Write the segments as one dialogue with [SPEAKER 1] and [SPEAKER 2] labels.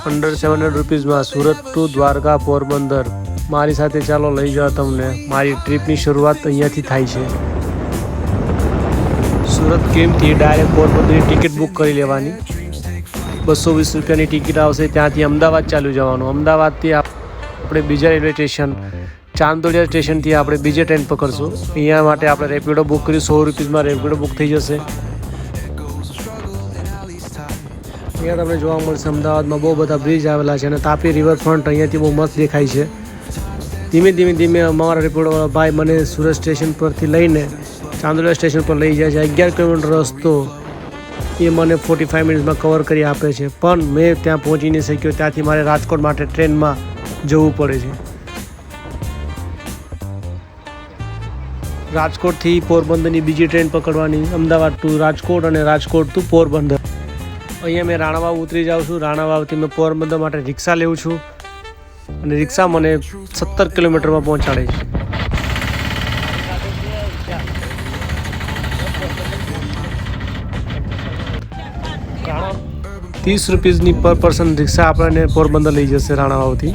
[SPEAKER 1] Under 700 રૂપીઝમાં Surat two Dwarka Porbandar મારી સાથે ચાલો લઈ જાઓ તમને. મારી ટ્રીપની શરૂઆત અહીંયાથી થાય છે. સુરત કેમથી ડાયરેક્ટ પોરબંદરની ટિકિટ બુક કરી લેવાની. 220 રૂપિયાની ટિકિટ આવશે. ત્યાંથી અમદાવાદ ચાલ્યું જવાનું. અમદાવાદથી આપણે બીજા રેલવે સ્ટેશન ચાંદોડિયા સ્ટેશનથી આપણે બીજે ટ્રેન પકડશું. અહીંયા માટે આપણે રેપિડો બુક કરી 100 રૂપીઝમાં રેપિડો બુક થઈ જશે. અહીંયા તમને જોવા મળશે અમદાવાદમાં બહુ બધા બ્રિજ આવેલા છે અને તાપી રિવરફ્રન્ટ અહીંયાથી બહુ મસ્ત દેખાય છે. ધીમે અમારા રેપિડોવાળા ભાઈ મને સુરત સ્ટેશન પરથી લઈને ચાંદોડિયા સ્ટેશન પર લઈ જાય છે. 11 કિલોમીટર રસ્તો એ મને 45 મિનિટ્સમાં કવર કરી આપે છે, પણ મેં ત્યાં પહોંચી નહીં શક્યો. ત્યાંથી મારે રાજકોટ માટે ટ્રેનમાં જવું પડે છે. રાજકોટથી પોરબંદરની બીજી ટ્રેન પકડવાની, અમદાવાદ ટુ રાજકોટ અને રાજકોટ ટુ પોરબંદર. અહીંયા મેં રાણાવાવ ઉતરી જાઉં છું. રાણાવાવથી મેં પોરબંદર માટે રિક્ષા લેવું છું અને રિક્ષા મને 17 કિલોમીટરમાં પહોંચાડે છે. 30 રૂપીઝની પર પર્સન રિક્ષા આપણને પોરબંદર લઈ જશે રાણાવાવથી.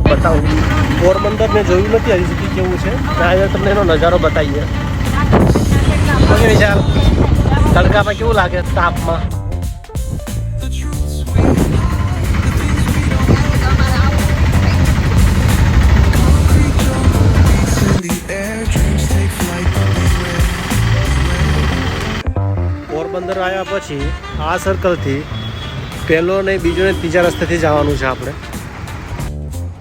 [SPEAKER 1] બતાવું પોરબંદર મેં જોયું નથી હજી સુધી કેવું છે. ત્યાં તમને એનો નજારો બતાવીએ. વિચાર તડકામાં કેવું લાગે તાપમાં. પોરબંદર આવ્યા પછી આ સર્કલથી પહેલો ને બીજો ને ત્રીજા રસ્તેથી જવાનું છે આપણે.